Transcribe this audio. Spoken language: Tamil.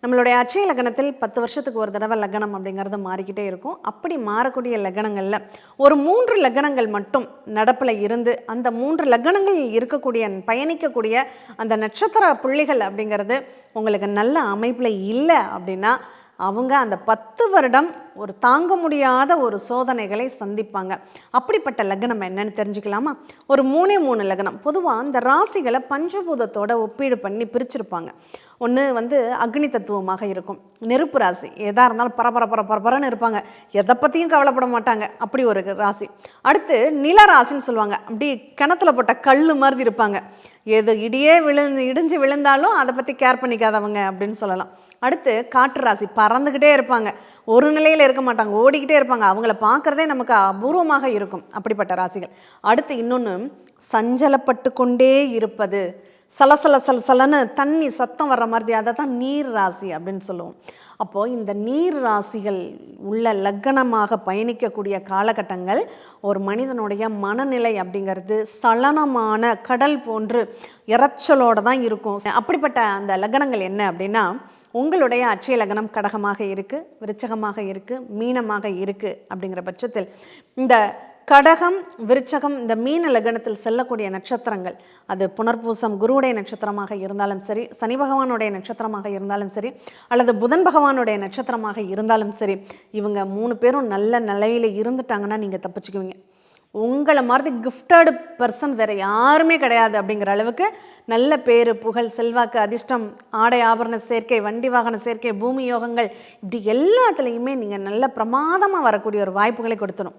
நம்மளுடைய அட்சய லக்னத்தில் 10 வருஷத்துக்கு ஒரு தடவை லக்னம் அப்படிங்கிறது மாறிக்கிட்டே இருக்கும். அப்படி மாறக்கூடிய லக்னங்களில் ஒரு 3 லக்னங்கள் மட்டும் நடப்பில் இருந்து அந்த 3 லக்னங்களில் இருக்கக்கூடிய பயணிக்கக்கூடிய அந்த நட்சத்திர புள்ளிகள் அப்படிங்கிறது உங்களுக்கு நல்ல அமைப்பில் இல்லை அப்படின்னா அவங்க அந்த 10 வருடம் ஒரு தாங்க முடியாத ஒரு சோதனைகளை சந்திப்பாங்க. அப்படிப்பட்ட லக்னம் என்னன்னு தெரிஞ்சுக்கலாமா? ஒரு 3 லக்னம். பொதுவாக அந்த ராசிகளை பஞ்சபூதத்தோட ஒப்பீடு பண்ணி பிரிச்சிருப்பாங்க. ஒன்று வந்து அக்னி தத்துவமாக இருக்கும், நெருப்பு ராசி. எதாக இருந்தாலும் பரபரன்னு இருப்பாங்க, எதை பற்றியும் கவலைப்பட மாட்டாங்க, அப்படி ஒரு ராசி. அடுத்து நில ராசின்னு சொல்லுவாங்க, அப்படி கிணத்துல போட்ட கல் மாதிரி இருப்பாங்க, எது இடிஞ்சு விழுந்தாலும் அதை பற்றி கேர் பண்ணிக்காதவங்க அப்படின்னு சொல்லலாம். அடுத்து காற்று ராசி, பறந்துக்கிட்டே இருப்பாங்க, ஒரு நிலையில் இருக்க மாட்டாங்க, ஓடிக்கிட்டே இருப்பாங்க, அவங்கள பார்க்குறதே நமக்கு அபூர்வமாக இருக்கும், அப்படிப்பட்ட ராசிகள். அடுத்து இன்னொன்று சஞ்சலப்பட்டு கொண்டே இருப்பது, சலசலன்னு தண்ணி சத்தம் வர்ற மாதிரி, அதை தான் நீர் ராசி அப்படின்னு சொல்லுவோம். அப்போது இந்த நீர் ராசிகள் உள்ள லக்னமாக பயணிக்கக்கூடிய காலகட்டங்கள் ஒரு மனிதனுடைய மனநிலை அப்படிங்கிறது சலனமான கடல் போன்று இறைச்சலோடு தான் இருக்கும். அப்படிப்பட்ட அந்த லக்னங்கள் என்ன அப்படின்னா, உங்களுடைய அட்சய லக்னம் கடகமாக இருக்குது, விருச்சகமாக இருக்குது, மீனமாக இருக்குது. அப்படிங்கிற பட்சத்தில் இந்த கடகம், விருச்சகம், இந்த மீன லக்னத்தில் செல்லக்கூடிய நட்சத்திரங்கள், அது புனர்பூசம் குருவுடைய நட்சத்திரமாக இருந்தாலும் சரி, சனி பகவானுடைய நட்சத்திரமாக இருந்தாலும் சரி, அல்லது புதன் பகவானுடைய நட்சத்திரமாக இருந்தாலும் சரி, இவங்க 3 பேரும் நல்ல நிலையில் இருந்துட்டாங்கன்னா நீங்கள் தப்பிச்சுக்குவீங்க. உங்களை மாதிரி கிஃப்டட் பர்சன் வேறு யாருமே கிடையாது அப்படிங்கிற அளவுக்கு நல்ல பேரு, புகழ், செல்வாக்கு, அதிர்ஷ்டம், ஆடை ஆபரண சேர்க்கை, வண்டி வாகன சேர்க்கை, பூமி யோகங்கள், இப்படி எல்லாத்துலேயுமே நீங்கள் நல்ல பிரமாதமாக வரக்கூடிய ஒரு வாய்ப்புகளை கொடுத்துடும்.